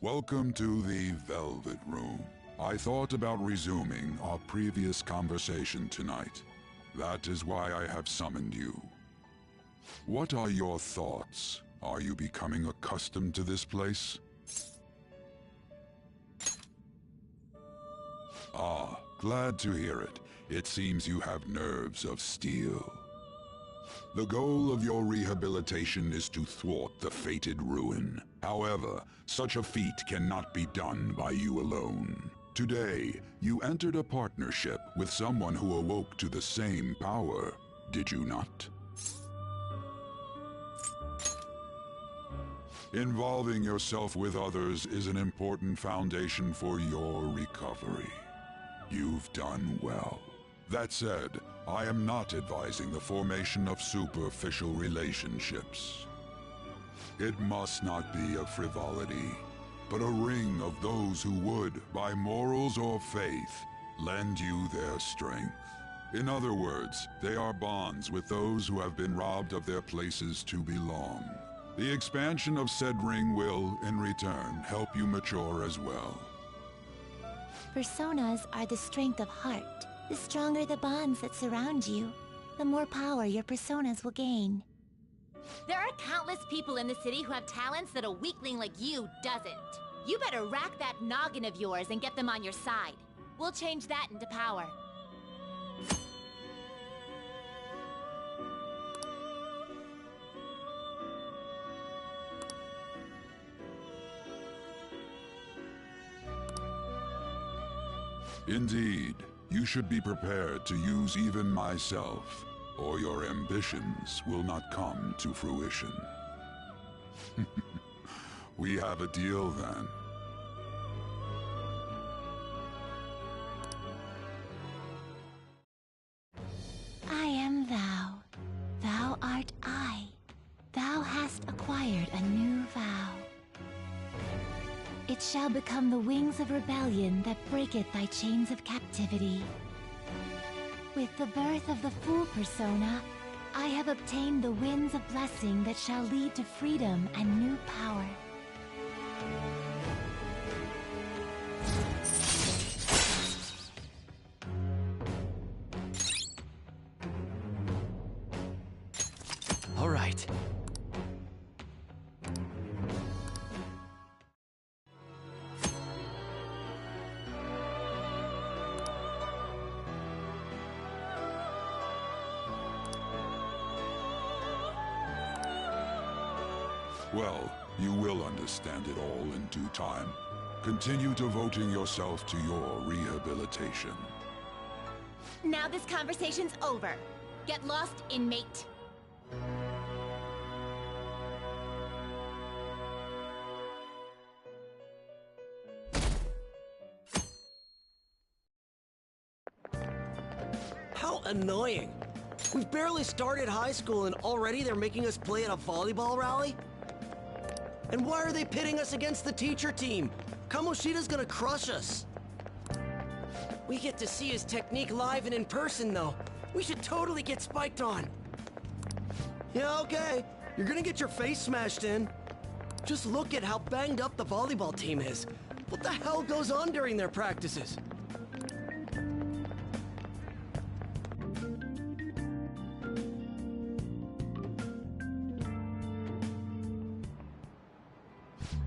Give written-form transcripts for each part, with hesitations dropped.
Welcome to the Velvet Room. I thought about resuming our previous conversation tonight. That is why I have summoned you. What are your thoughts? Are you becoming accustomed to this place? Ah, glad to hear it. It seems you have nerves of steel. The goal of your rehabilitation is to thwart the fated ruin. However, such a feat cannot be done by you alone. Today, you entered a partnership with someone who awoke to the same power, did you not? Involving yourself with others is an important foundation for your recovery. You've done well. That said, I am not advising the formation of superficial relationships. It must not be a frivolity, but a ring of those who would, by morals or faith, lend you their strength. In other words, they are bonds with those who have been robbed of their places to belong. The expansion of said ring will, in return, help you mature as well. Personas are the strength of heart. The stronger the bonds that surround you, the more power your personas will gain. There are countless people in the city who have talents that a weakling like you doesn't. You better rack that noggin of yours and get them on your side. We'll change that into power. Indeed, you should be prepared to use even myself, or your ambitions will not come to fruition. We have a deal then. I am thou. Thou art I. Thou hast acquired a new vow. It shall become the wings of rebellion that breaketh thy chains of captivity. With the birth of the Fool persona, I have obtained the winds of blessing that shall lead to freedom and new power. All right. Well, you will understand it all in due time. Continue devoting yourself to your rehabilitation. Now this conversation's over. Get lost, inmate. How annoying. We've barely started high school and already they're making us play at a volleyball rally? And why are they pitting us against the teacher team? Kamoshida's gonna crush us. We get to see his technique live and in person, though. We should totally get spiked on. Yeah, okay. You're gonna get your face smashed in. Just look at how banged up the volleyball team is. What the hell goes on during their practices?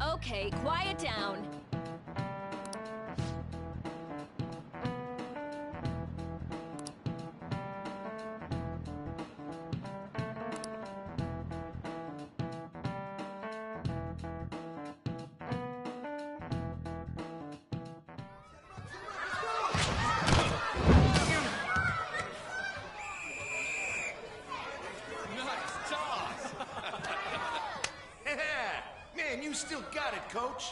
Okay, quiet down. Man, you still got it, Coach.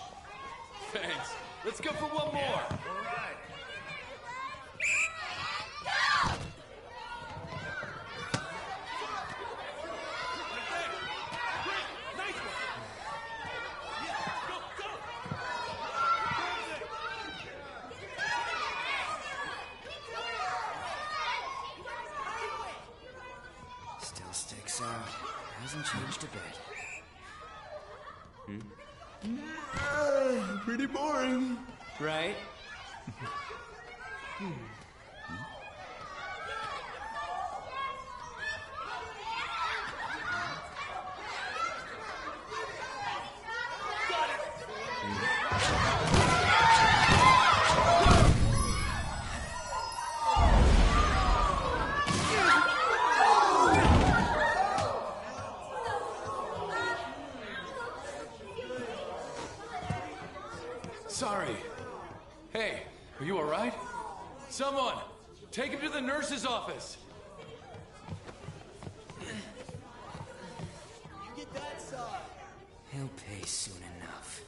Thanks. Let's go for one more. All right. Still sticks out. Hasn't changed a bit. Pretty boring. Right? Sorry. Hey, are you alright? Someone, take him to the nurse's office. Get that side. He'll pay soon enough.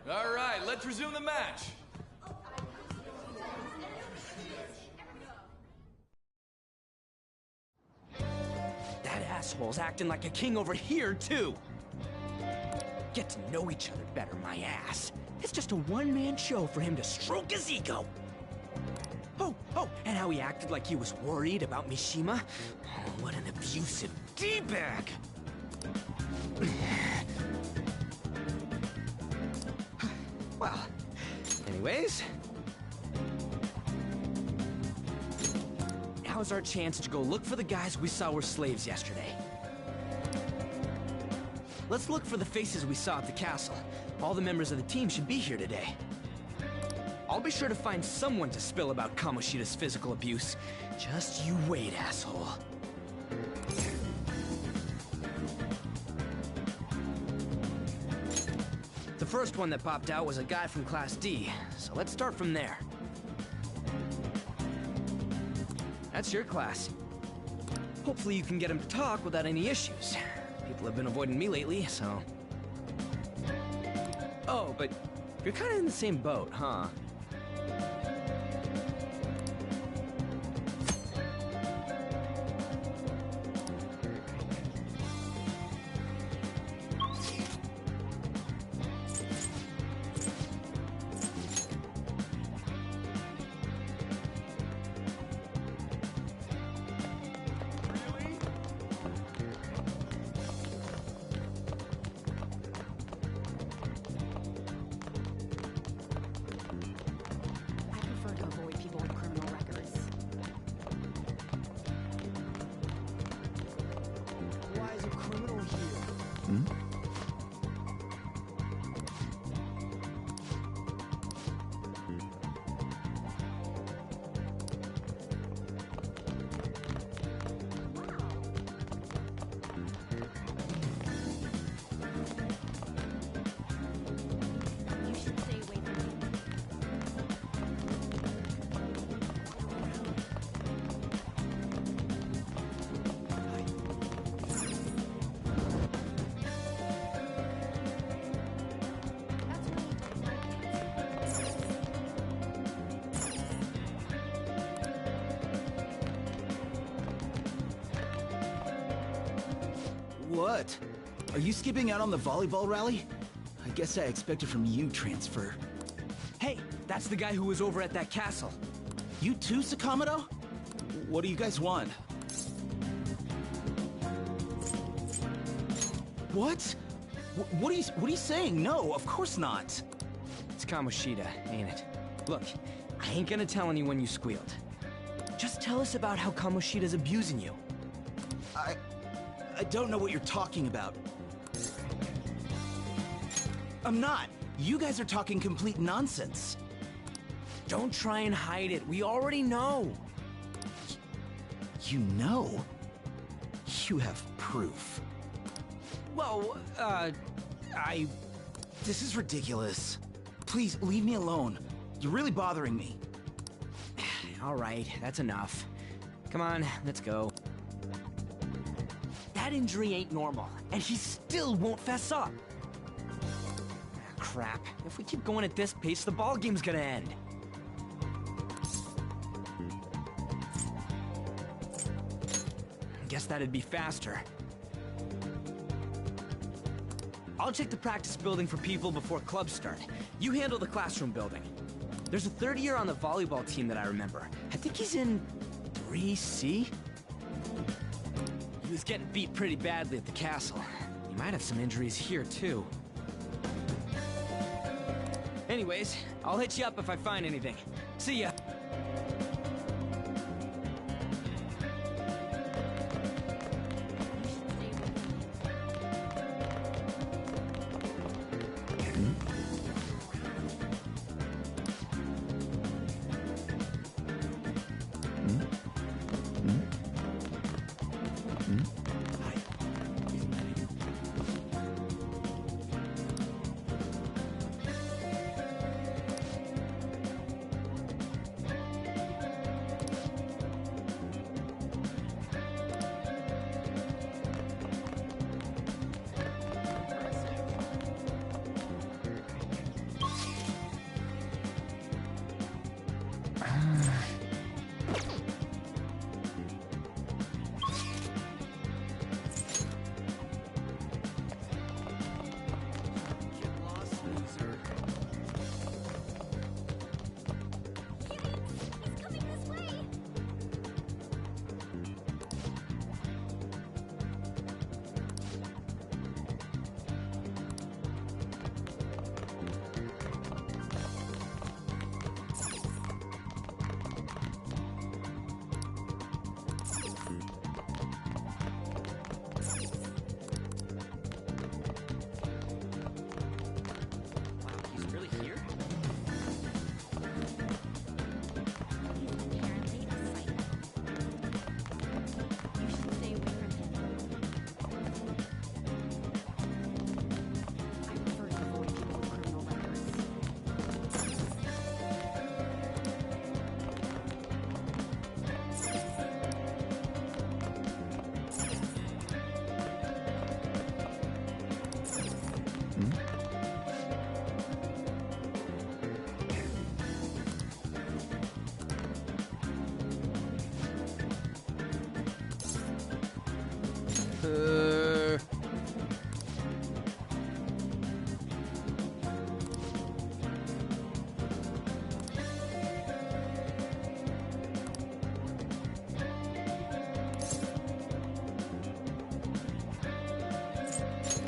Alright, let's resume the match. That asshole's acting like a king over here, too. Get to know each other better, my ass. It's just a one-man show for him to stroke his ego. Oh, and how he acted like he was worried about Mishima. Oh, what an abusive D-bag. Well, anyways. Now's our chance to go look for the guys we saw were slaves yesterday. Let's look for the faces we saw at the castle. All the members of the team should be here today. I'll be sure to find someone to spill about Kamoshida's physical abuse. Just you wait, asshole. The first one that popped out was a guy from Class D, so let's start from there. That's your class. Hopefully you can get him to talk without any issues. People have been avoiding me lately, so... Oh, but you're kind of in the same boat, huh? What? Are you skipping out on the volleyball rally? I guess I expected from you, Transfer. Hey, that's the guy who was over at that castle. You too, Sakamoto? What do you guys want? What? What are you saying? No, of course not. It's Kamoshida, ain't it? Look, I ain't gonna tell anyone you squealed. Just tell us about how Kamoshida's abusing you. I don't know what you're talking about. I'm not. You guys are talking complete nonsense. Don't try and hide it. We already know. You know? You have proof. Well, This is ridiculous. Please, leave me alone. You're really bothering me. All right, that's enough. Come on, let's go. That injury ain't normal, and he still won't fess up. Crap. If we keep going at this pace, the ball game's gonna end. Guess that'd be faster. I'll check the practice building for people before clubs start. You handle the classroom building. There's a third year on the volleyball team that I remember. I think he's in 3C? He was getting beat pretty badly at the castle. He You might have some injuries here, too. Anyways, I'll hit you up if I find anything. See ya!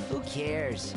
Who cares?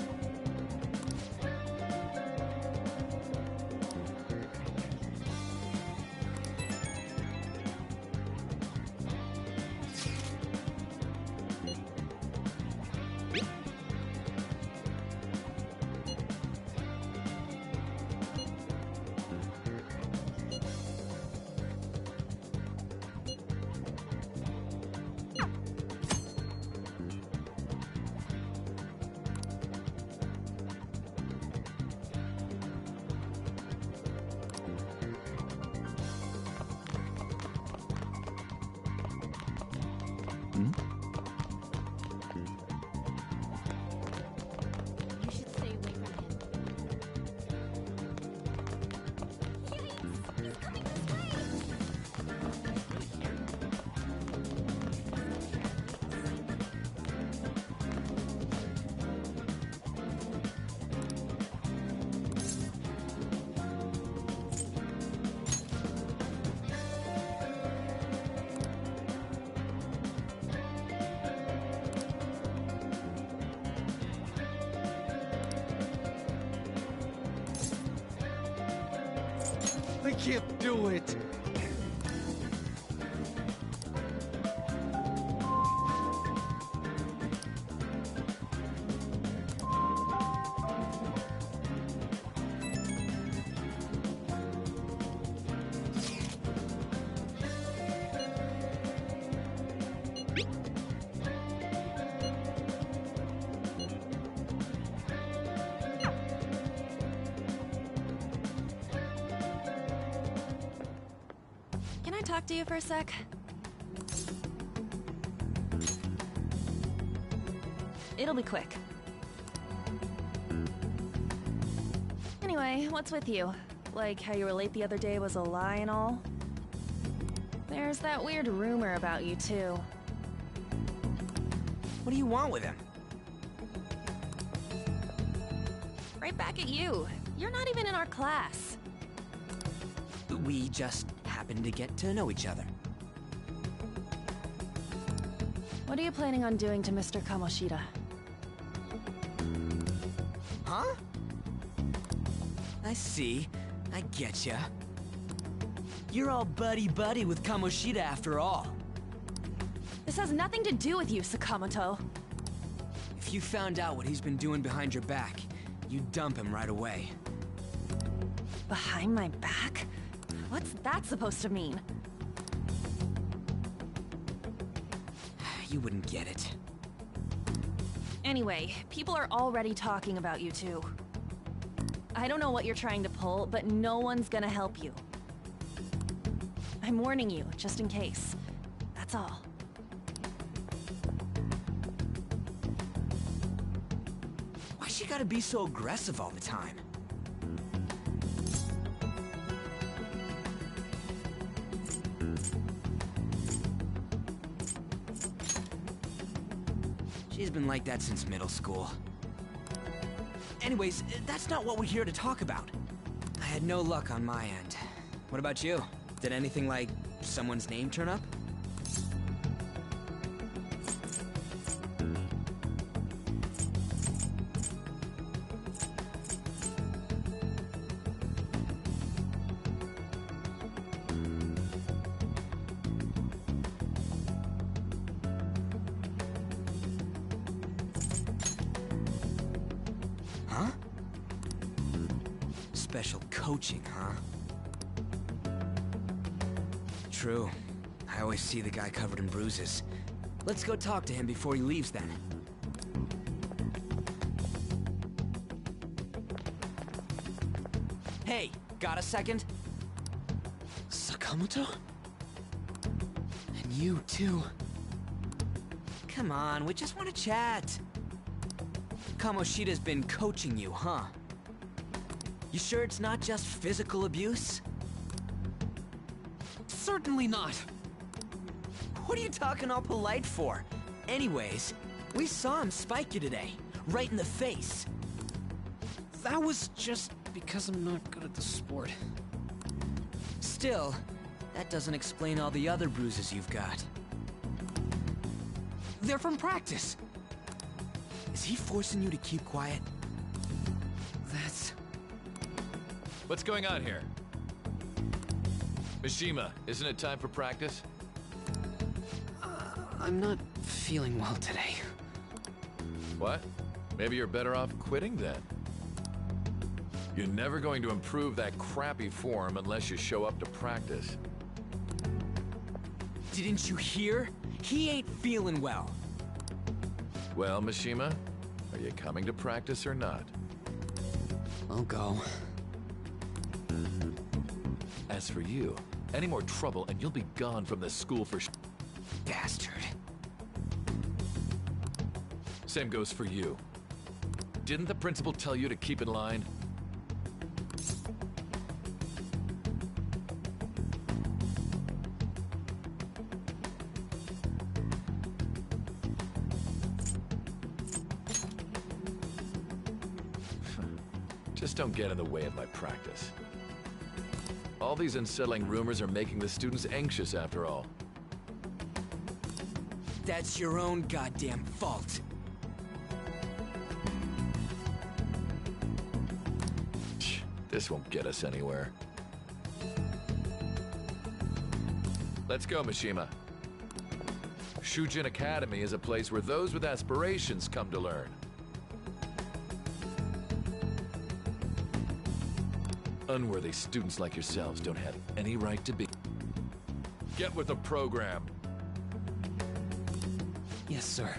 You should stay away from him. He's coming this way! I can't do it! Can I talk to you for a sec? It'll be quick. Anyway, what's with you? Like how you were late the other day was a lie and all? There's that weird rumor about you, too. What do you want with him? Right back at you. You're not even in our class. We just happened to get to know each other. What are you planning on doing to Mr. Kamoshida? Huh? I see. I getcha. You're all buddy-buddy with Kamoshida after all. This has nothing to do with you, Sakamoto. If you found out what he's been doing behind your back, you'd dump him right away. Behind my back? What's that supposed to mean? You wouldn't get it. Anyway, people are already talking about you two. I don't know what you're trying to pull, but no one's gonna help you. I'm warning you, just in case. That's all. Why's she gotta be so aggressive all the time? She's been like that since middle school. Anyways, that's not what we're here to talk about. I had no luck on my end. What about you? Did anything like someone's name turn up? Huh? Special coaching, huh? True. I always see the guy covered in bruises. Let's go talk to him before he leaves then. Hey, got a second? Sakamoto? And you too. Come on, we just want to chat. Kamoshida's been coaching you, huh? You sure it's not just physical abuse? Certainly not. What are you talking all polite for? Anyways, we saw him spike you today, right in the face. That was just because I'm not good at the sport. Still, that doesn't explain all the other bruises you've got. They're from practice. Is he forcing you to keep quiet? That's... What's going on here? Mishima, isn't it time for practice? I'm not feeling well today. What? Maybe you're better off quitting then. You're never going to improve that crappy form unless you show up to practice. Didn't you hear? He ain't feeling well. Well, Mishima, are you coming to practice or not? I'll go. As for you, any more trouble and you'll be gone from the school for Bastard. Same goes for you. Didn't the principal tell you to keep in line? Just don't get in the way of my practice. All these unsettling rumors are making the students anxious after all. That's your own goddamn fault. This won't get us anywhere. Let's go, Mishima. Shujin Academy is a place where those with aspirations come to learn. Unworthy students like yourselves don't have any right to be. Get with the program. Yes, sir.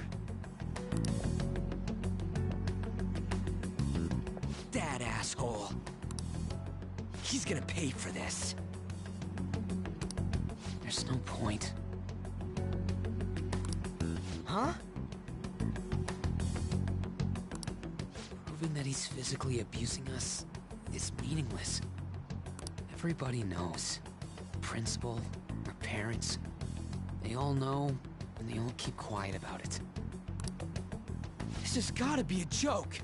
That asshole. He's gonna pay for this. There's no point. Huh? Proving that he's physically abusing us is meaningless. Everybody knows. Principal, our parents, they all know, and they all keep quiet about it. This has gotta be a joke.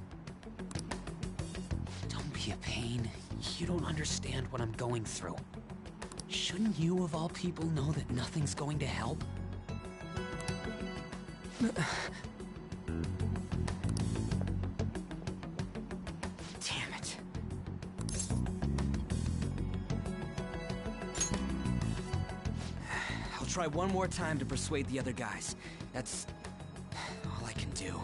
Don't be a pain. You don't understand what I'm going through. Shouldn't you, of all people, know that nothing's going to help? try one more time to persuade the other guys. That's all I can do.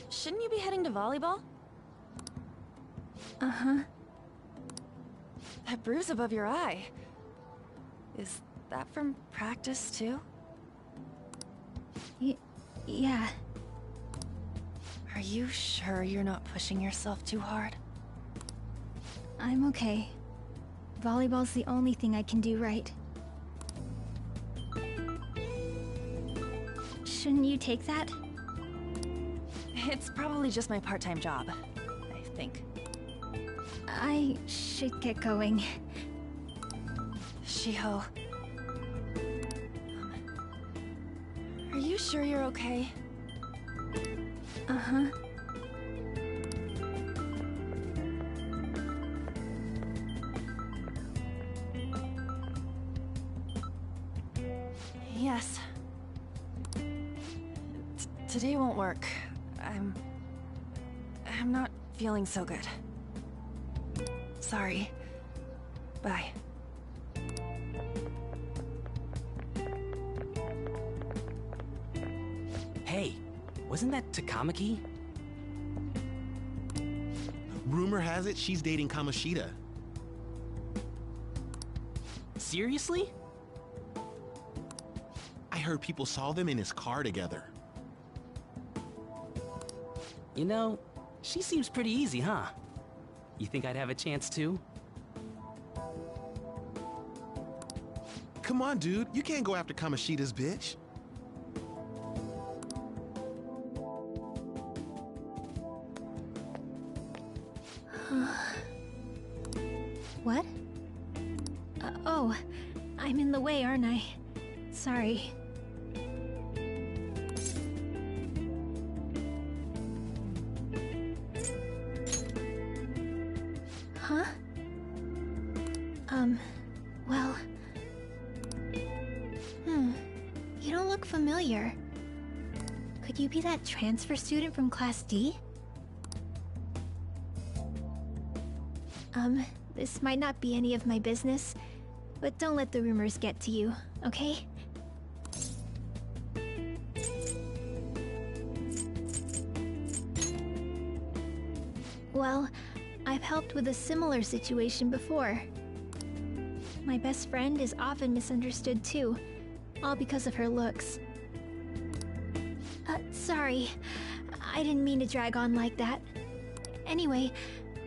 Shouldn't you be heading to volleyball? Uh-huh. That bruise above your eye. Is that from practice, too? Yeah. Are you sure you're not pushing yourself too hard? I'm okay. Volleyball's the only thing I can do right. Shouldn't you take that? It's probably just my part-time job, I think. I should get going. Shiho. Are you sure you're okay? Uh-huh. Yes. Today won't work. I'm not feeling so good. Sorry. Bye. Hey, wasn't that Takamaki? Rumor has it she's dating Kamoshida. Seriously? I heard people saw them in his car together. You know, she seems pretty easy, huh? You think I'd have a chance too? Come on, dude. You can't go after Kamoshida's bitch. What? Oh, I'm in the way, aren't I? Sorry. Huh? Well... You don't look familiar. Could you be that transfer student from Class D? This might not be any of my business, but don't let the rumors get to you, okay? Well, I've helped with a similar situation before. My best friend is often misunderstood too, all because of her looks. Sorry. I didn't mean to drag on like that. Anyway,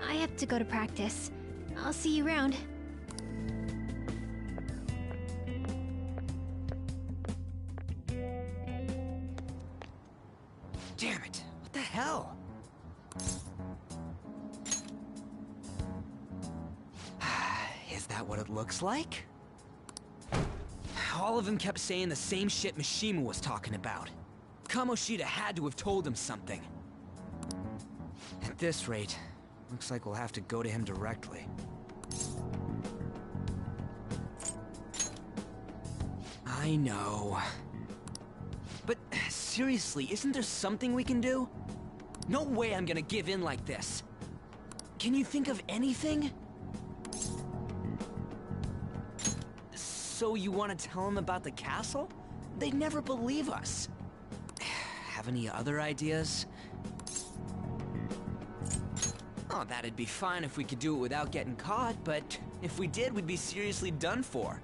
I have to go to practice. I'll see you around. Damn it, what the hell? Is that what it looks like? All of them kept saying the same shit Mishima was talking about. Kamoshida had to have told him something. At this rate, looks like we'll have to go to him directly. I know. But seriously, isn't there something we can do? No way I'm gonna give in like this. Can you think of anything? So you want to tell him about the castle? They'd never believe us. Have any other ideas? Oh, that'd be fine if we could do it without getting caught, but if we did, we'd be seriously done for.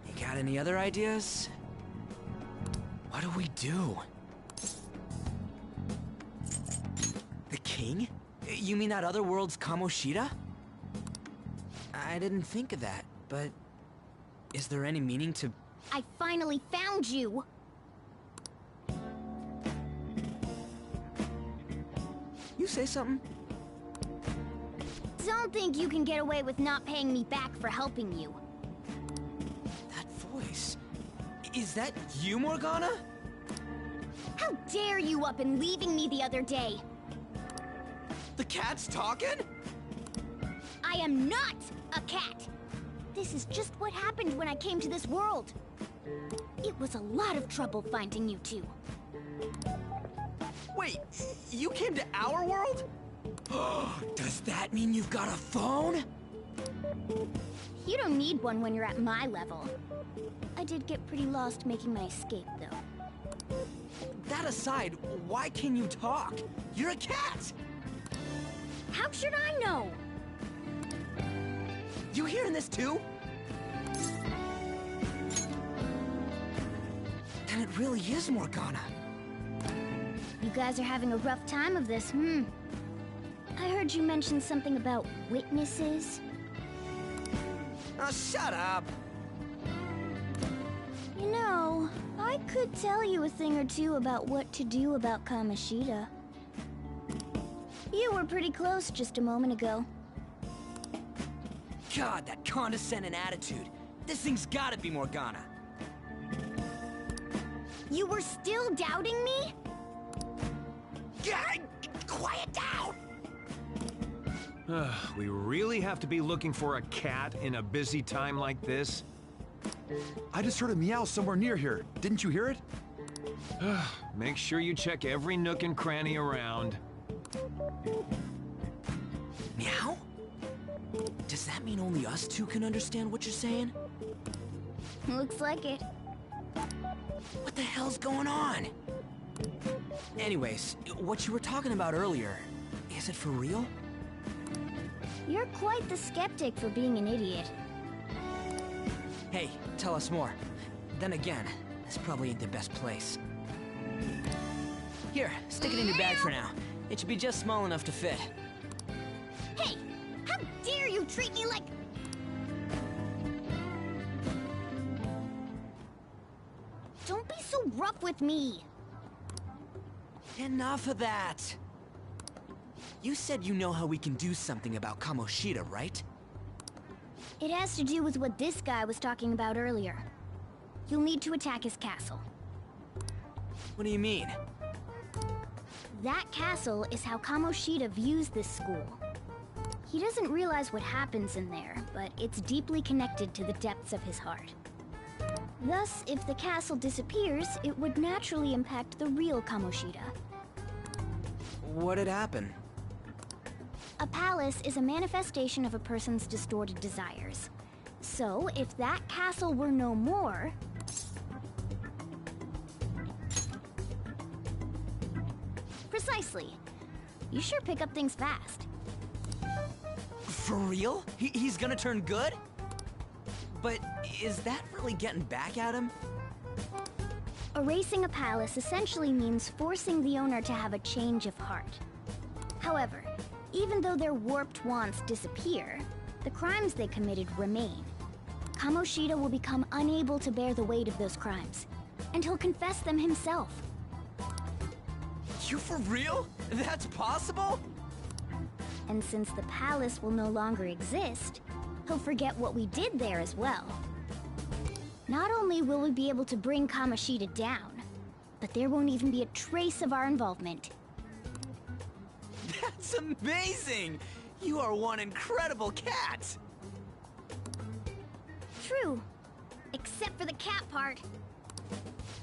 You got any other ideas? What do we do? The king? You mean that other world's Kamoshida? I didn't think of that, but... is there any meaning to... I finally found you! You say something? Don't think you can get away with not paying me back for helping you. That voice... is that you, Morgana? How dare you up and leaving me the other day? The cat's talking? I am not a cat! This is just what happened when I came to this world. It was a lot of trouble finding you two. Wait, you came to our world? Does that mean you've got a phone? You don't need one when you're at my level. I did get pretty lost making my escape, though. That aside, why can you talk? You're a cat! How should I know? You hearing this too? Then it really is Morgana. You guys are having a rough time of this, I heard you mention something about witnesses. Oh, shut up! You know, I could tell you a thing or two about what to do about Kamoshida. You were pretty close just a moment ago. God, that condescending attitude. This thing's gotta be Morgana. You were still doubting me? God, quiet down! We really have to be looking for a cat in a busy time like this? I just heard a meow somewhere near here. Didn't you hear it? Make sure you check every nook and cranny around. Meow? Does that mean only us two can understand what you're saying? Looks like it. What the hell's going on? Anyways, what you were talking about earlier, is it for real? You're quite the skeptic for being an idiot. Hey, tell us more. Then again, this probably ain't the best place. Here, stick it in your bag for now. It should be just small enough to fit. Hey! How dare you treat me like... Don't be so rough with me! Enough of that! You said you know how we can do something about Kamoshida, right? It has to do with what this guy was talking about earlier. You'll need to attack his castle. What do you mean? That castle is how Kamoshida views this school. He doesn't realize what happens in there, but it's deeply connected to the depths of his heart. Thus, if the castle disappears, it would naturally impact the real Kamoshida. What'd happen? A palace is a manifestation of a person's distorted desires. So, if that castle were no more... Precisely. You sure pick up things fast. For real? He's gonna turn good? But is that really getting back at him? Erasing a palace essentially means forcing the owner to have a change of heart. However, even though their warped wants disappear, the crimes they committed remain. Kamoshida will become unable to bear the weight of those crimes, and he'll confess them himself. You for real? That's possible? And since the palace will no longer exist, he'll forget what we did there as well. Not only will we be able to bring Kamoshida down, but there won't even be a trace of our involvement. That's amazing! You are one incredible cat! True. Except for the cat part.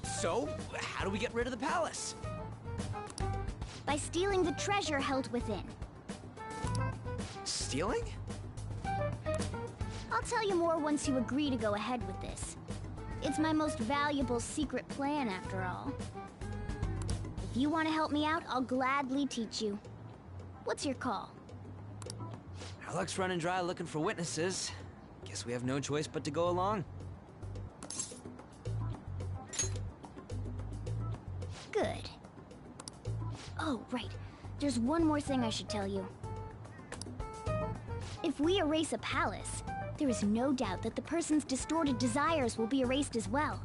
So, how do we get rid of the palace? By stealing the treasure held within. Stealing? I'll tell you more once you agree to go ahead with this. It's my most valuable secret plan, after all. If you want to help me out, I'll gladly teach you. What's your call? Our luck's running dry looking for witnesses. Guess we have no choice but to go along. Good. Oh, right. There's one more thing I should tell you. If we erase a palace, there is no doubt that the person's distorted desires will be erased as well.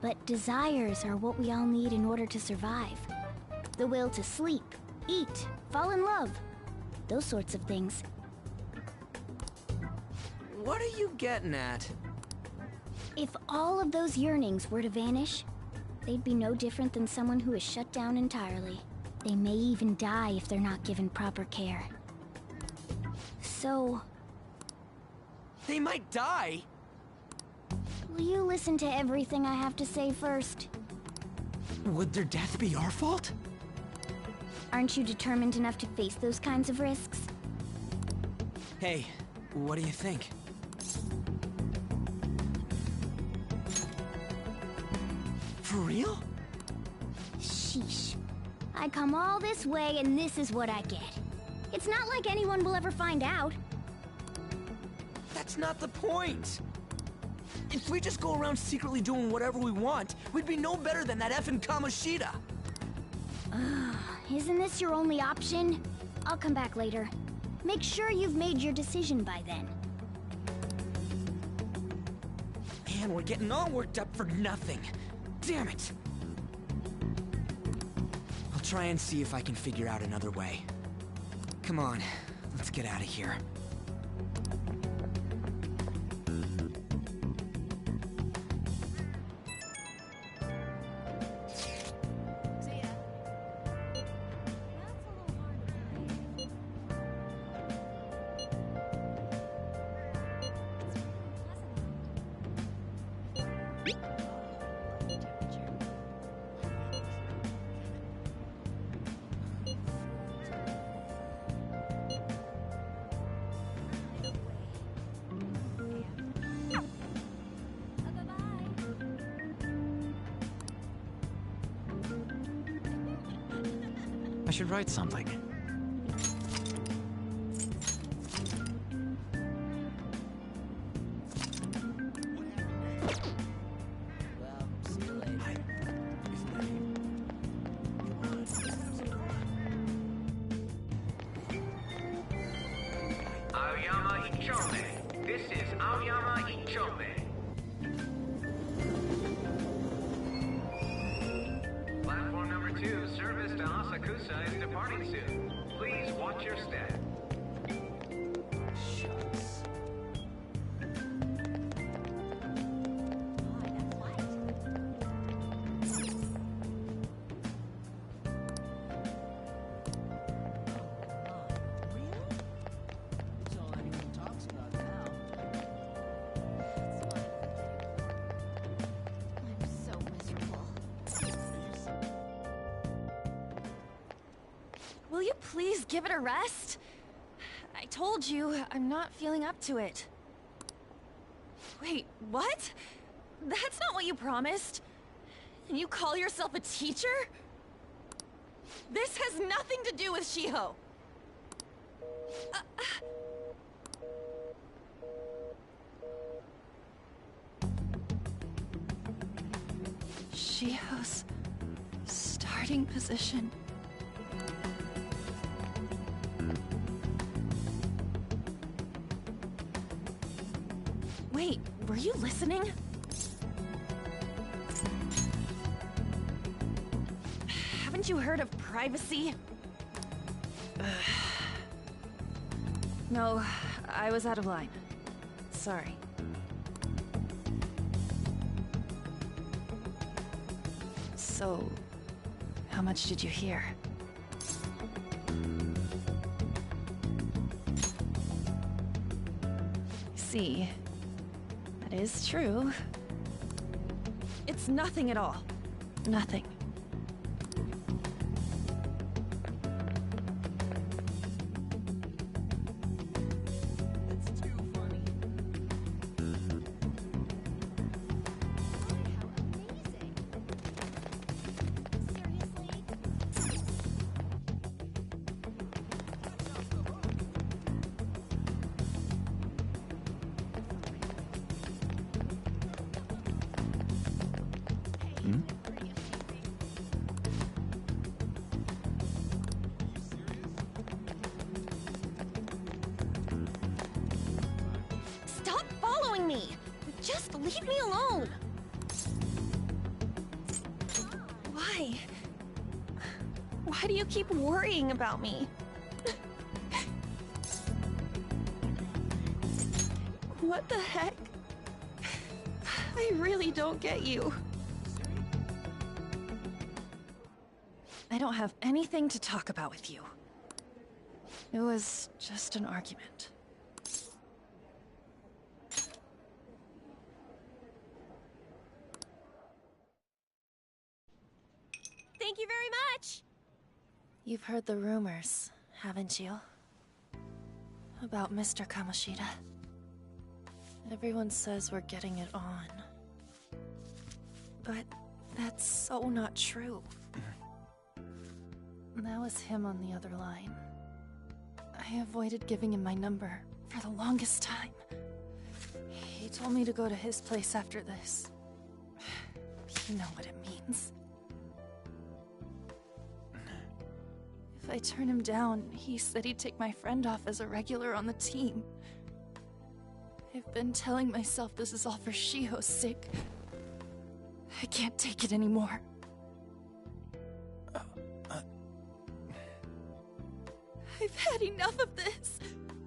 But desires are what we all need in order to survive. The will to sleep, eat, fall in love. Those sorts of things. What are you getting at? If all of those yearnings were to vanish, they'd be no different than someone who is shut down entirely. They may even die if they're not given proper care. So, They might die! will you listen to everything I have to say first? Would their death be our fault? Aren't you determined enough to face those kinds of risks? Hey, what do you think? For real? Sheesh. I come all this way and this is what I get. It's not like anyone will ever find out. That's not the point! If we just go around secretly doing whatever we want, we'd be no better than that effing Kamoshida! Isn't this your only option? I'll come back later. Make sure you've made your decision by then. Man, we're getting all worked up for nothing. Damn it! I'll try and see if I can figure out another way. Come on, let's get out of here. I should write something. Aoyama Ichome. This is Aoyama Ichome. Platform number 2, service to Asakusa is departing soon. Please watch your step. Shucks. Will you please give it a rest? I told you, I'm not feeling up to it. Wait, what? That's not what you promised. And you call yourself a teacher? This has nothing to do with Shiho. Shiho's starting position. Wait, were you listening? Haven't you heard of privacy? No, I was out of line. Sorry. So, how much did you hear? See, that is true. It's nothing at all. Nothing. Stop following me! Just leave me alone! Why? Why do you keep worrying about me? What the heck? I really don't get you. I don't have anything to talk about with you. It was just an argument. You've heard the rumors, haven't you? About Mr. Kamoshida. Everyone says we're getting it on. But that's so not true. That was him on the other line. I avoided giving him my number for the longest time. He told me to go to his place after this. You know what it means. If I turn him down, he said he'd take my friend off as a regular on the team. I've been telling myself this is all for Shiho's sake. I can't take it anymore. I've had enough of this.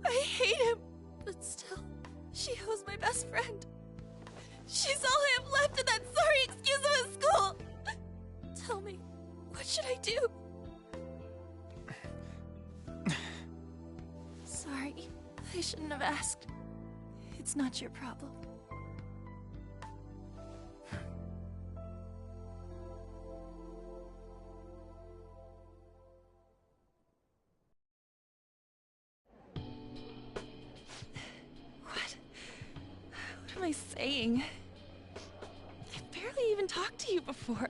I hate him. But still, Shiho's my best friend. She's all I have left in that sorry excuse of a school. Tell me, what should I do? Sorry, I shouldn't have asked. It's not your problem. What am I saying? I've barely even talked to you before.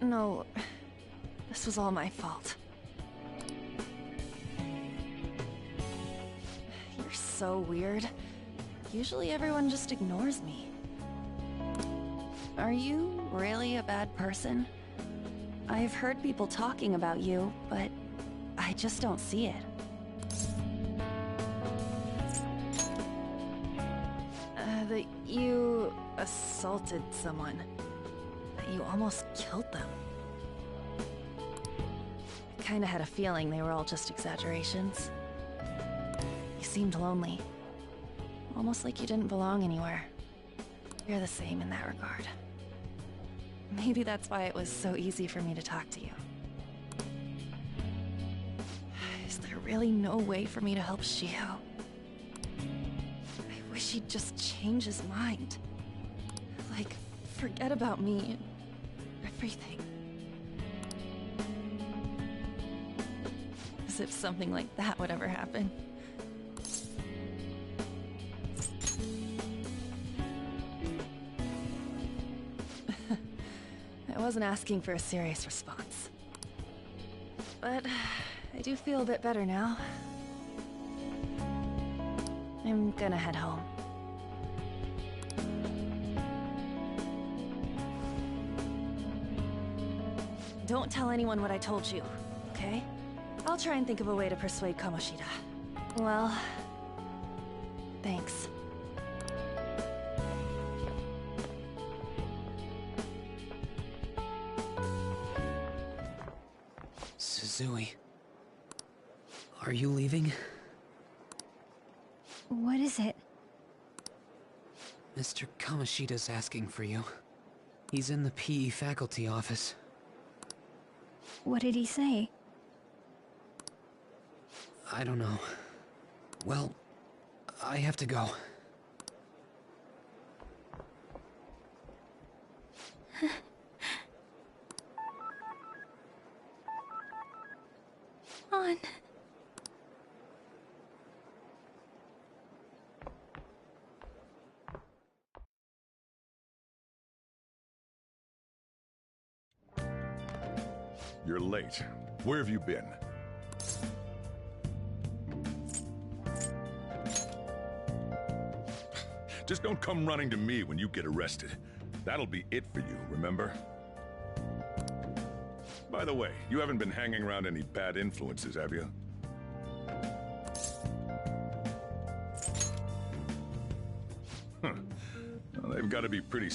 No, this was all my fault. You're so weird. Usually everyone just ignores me. Are you really a bad person? I've heard people talking about you, but I just don't see it. That you assaulted someone. That you almost killed them. I kinda had a feeling they were all just exaggerations. You seemed lonely. Almost like you didn't belong anywhere. You're the same in that regard. Maybe that's why it was so easy for me to talk to you. Is there really no way for me to help Shiho? I wish he'd just change his mind. Like, forget about me and everything. As if something like that would ever happen. I wasn't asking for a serious response. But I do feel a bit better now. I'm gonna head home. Don't tell anyone what I told you, okay? I'll try and think of a way to persuade Kamoshida. Well, thanks. Suzui. Are you leaving? What is it? Mr. Kamoshida's asking for you. He's in the PE faculty office. What did he say? I don't know. Well, I have to go. On. You're late. Where have you been? Just don't come running to me when you get arrested. That'll be it for you, remember? By the way, you haven't been hanging around any bad influences, have you? Huh. Well, they've got to be pretty...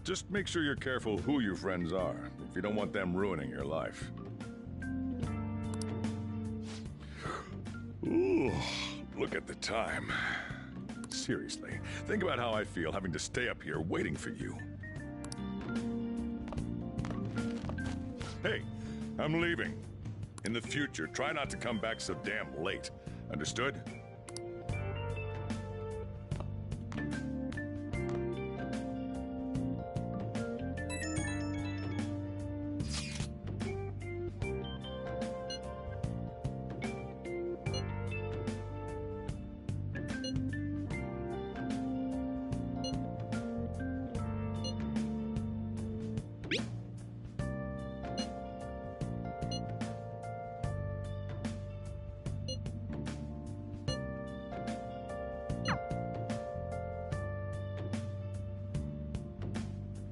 Just make sure you're careful who your friends are, if you don't want them ruining your life. Ooh, look at the time. Seriously, think about how I feel having to stay up here waiting for you. Hey, I'm leaving. In the future, try not to come back so damn late. Understood?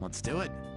Let's do it.